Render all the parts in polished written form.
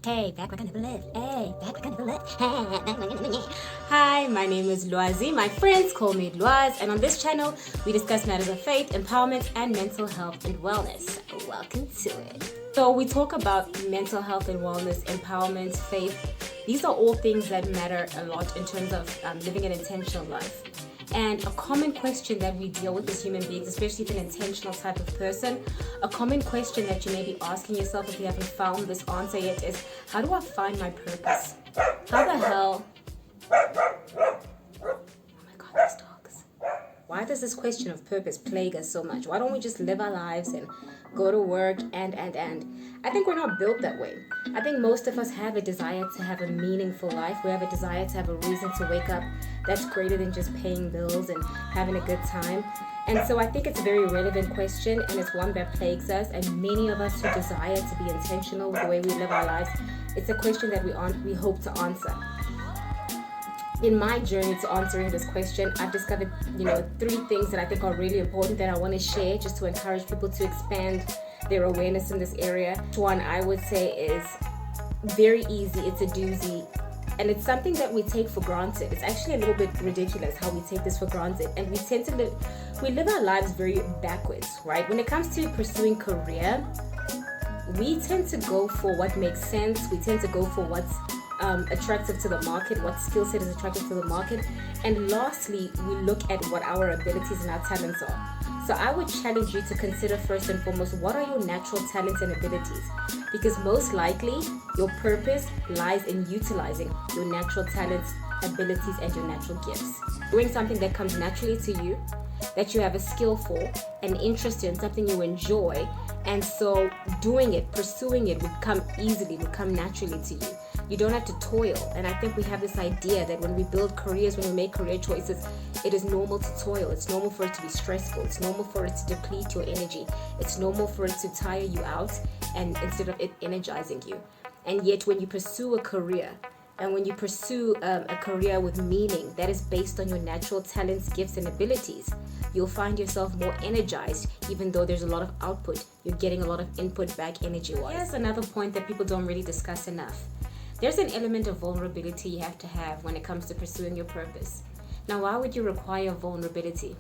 Hey, back like I never left. Hey, back like I never left. Hey, back like I never left. Hi, my name is Lwazzz. My friends call me Lwazzz, and on this channel, we discuss matters of faith, empowerment, and mental health and wellness. Welcome to it. So we talk about mental health and wellness, empowerment, faith. These are all things that matter a lot in terms of living an intentional life. And a common question that we deal with as human beings, especially if an intentional type of person, a common question that you may be asking yourself if you haven't found this answer yet is, how do I find my purpose? How the hell? Oh my God, these dogs. Why does this question of purpose plague us so much? Why don't we just live our lives and go to work and? I think we're not built that way. I think most of us have a desire to have a meaningful life. We have a desire to have a reason to wake up that's greater than just paying bills and having a good time. And so I think it's a very relevant question, and it's one that plagues us, and many of us who desire to be intentional with the way we live our lives, it's a question that we hope to answer. In my journey to answering this question, I've discovered, 3 things that I think are really important that I want to share just to encourage people to expand their awareness in this area. One, I would say, is very easy. It's a doozy. And it's something that we take for granted. It's actually a little bit ridiculous how we take this for granted. And we live our lives very backwards, right? When it comes to pursuing career, we tend to go for what makes sense. We tend to go for what's attractive to the market, what skill set is attractive to the market. And lastly, we look at what our abilities and our talents are. So I would challenge you to consider first and foremost, what are your natural talents and abilities? Because most likely, your purpose lies in utilizing your natural talents, abilities, and your natural gifts. Doing something that comes naturally to you, that you have a skill for, an interest in, something you enjoy, and so doing it, pursuing it would come easily, would come naturally to you. You don't have to toil. And I think we have this idea that when we build careers, when we make career choices, it is normal to toil. It's normal for it to be stressful. It's normal for it to deplete your energy. It's normal for it to tire you out, and instead of it energizing you. And yet when you pursue a career, and when you pursue a career with meaning that is based on your natural talents, gifts, and abilities, you'll find yourself more energized, even though there's a lot of output. You're getting a lot of input back energy-wise. Here's another point that people don't really discuss enough. There's an element of vulnerability you have to have when it comes to pursuing your purpose. Now, why would you require vulnerability?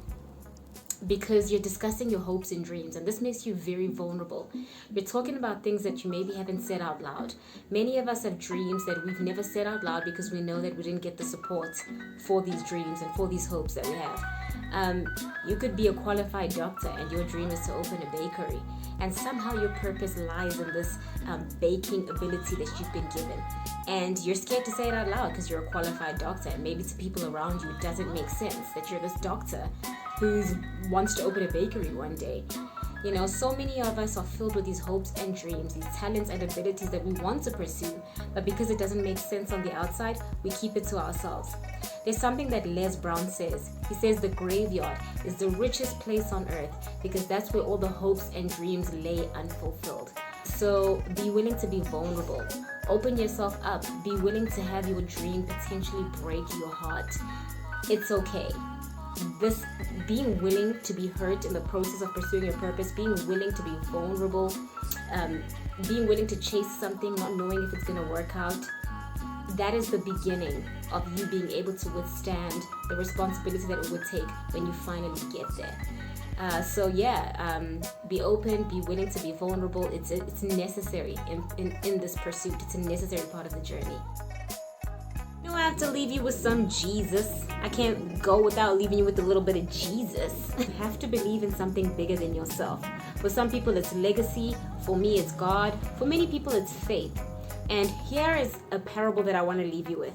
Because you're discussing your hopes and dreams, and this makes you very vulnerable. You're talking about things that you maybe haven't said out loud. Many of us have dreams that we've never said out loud because we know that we didn't get the support for these dreams and for these hopes that we have. You could be a qualified doctor and your dream is to open a bakery, and somehow your purpose lies in this baking ability that you've been given, and you're scared to say it out loud because you're a qualified doctor, and maybe to people around you it doesn't make sense that you're this doctor who wants to open a bakery one day. So many of us are filled with these hopes and dreams, these talents and abilities that we want to pursue, but because it doesn't make sense on the outside, we keep it to ourselves. There's something that Lwazzz Brown says. He says the graveyard is the richest place on earth because that's where all the hopes and dreams lay unfulfilled. So be willing to be vulnerable. Open yourself up. Be willing to have your dream potentially break your heart. It's okay. This being willing to be hurt in the process of pursuing your purpose, being willing to be vulnerable, being willing to chase something, not knowing if it's going to work out, that is the beginning of you being able to withstand the responsibility that it would take when you finally get there. Be open, be willing to be vulnerable. It's necessary in this pursuit. It's a necessary part of the journey. I have to leave you with some Jesus. I can't go without leaving you with a little bit of Jesus. You have to believe in something bigger than yourself. For some people, it's legacy. For me, it's God. For many people, it's faith. And here is a parable that I want to leave you with.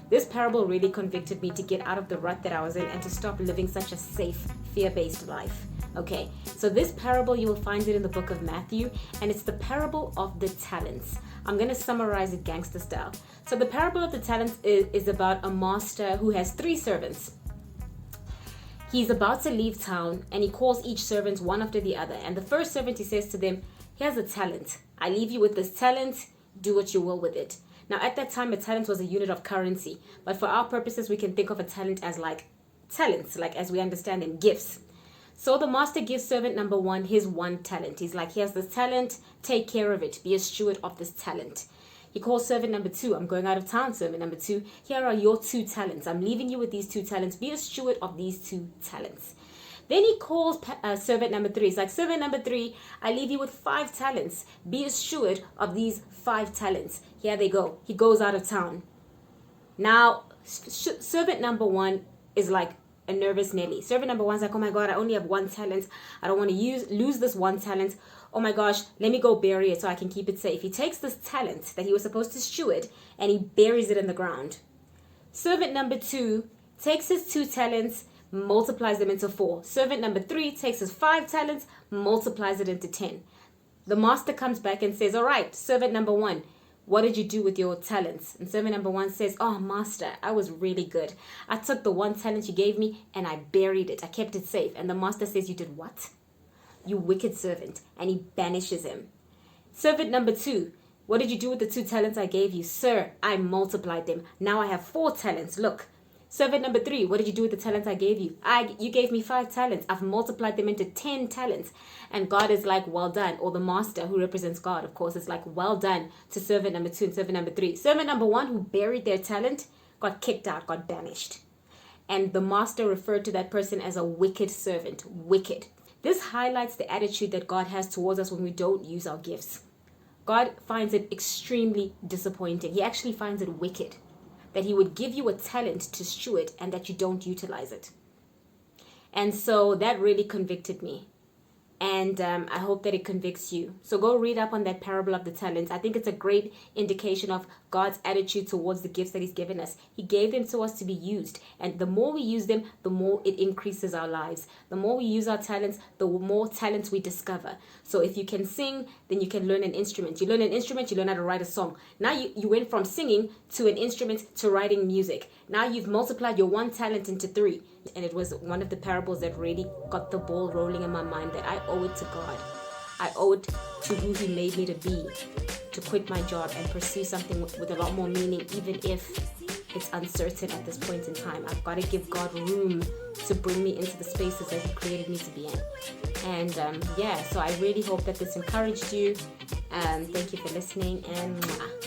This parable really convicted me to get out of the rut that I was in and to stop living such a safe, fear-based life. Okay, so this parable, you will find it in the book of Matthew, and it's the parable of the talents. I'm going to summarize it gangster style. So the parable of the talents is about a master who has 3 servants. He's about to leave town, and he calls each servant one after the other. And the first servant, he says to them, here's a talent. I leave you with this talent. Do what you will with it. Now, at that time, a talent was a unit of currency. But for our purposes, we can think of a talent as like talents, like as we understand them, gifts. So the master gives servant number 1 his 1 talent. He's like, here's this talent, take care of it, be a steward of this talent. He calls servant number 2. I'm going out of town, servant number 2. Here are your 2 talents. I'm leaving you with these 2 talents. Be a steward of these 2 talents. Then he calls servant number 3. It's like, servant number 3, I leave you with 5 talents. Be a steward of these 5 talents. Here they go. He goes out of town. Now, servant number 1 is like a nervous Nelly. Servant number 1's like, oh my God, I only have 1 talent. I don't want to lose this 1 talent. Oh my gosh, let me go bury it so I can keep it safe. He takes this talent that he was supposed to steward and he buries it in the ground. Servant number 2 takes his 2 talents, multiplies them into 4. Servant number 3 takes his 5 talents, multiplies it into 10. The master comes back and says, all right, servant number 1, what did you do with your talents? And servant number 1 says, oh, master, I was really good. I took the 1 talent you gave me and I buried it. I kept it safe. And the master says, you did what? You wicked servant. And he banishes him. Servant number 2, what did you do with the 2 talents I gave you? Sir, I multiplied them. Now I have 4 talents. Look. Servant number 3, what did you do with the talents I gave you? You gave me 5 talents. I've multiplied them into 10 talents. And God is like, well done. Or the master, who represents God, of course, is like, well done to servant number 2 and servant number 3. Servant number 1, who buried their talent, got kicked out, got banished. And the master referred to that person as a wicked servant. Wicked. This highlights the attitude that God has towards us when we don't use our gifts. God finds it extremely disappointing. He actually finds it wicked that he would give you a talent to steward and that you don't utilize it. And so that really convicted me. And I hope that it convicts you. So go read up on that parable of the talents. I think it's a great indication of God's attitude towards the gifts that he's given us. He gave them to us to be used. And the more we use them, the more it increases our lives. The more we use our talents, the more talents we discover. So if you can sing, then you can learn an instrument. You learn an instrument, you learn how to write a song. Now you went from singing to an instrument to writing music. Now you've multiplied your 1 talent into 3. And it was one of the parables that really got the ball rolling in my mind, that I owe it to God. I owe it to who he made me to be, to quit my job and pursue something with a lot more meaning, even if it's uncertain at this point in time. I've got to give God room to bring me into the spaces that he created me to be in. And so I really hope that this encouraged you. Thank you for listening, and mwah.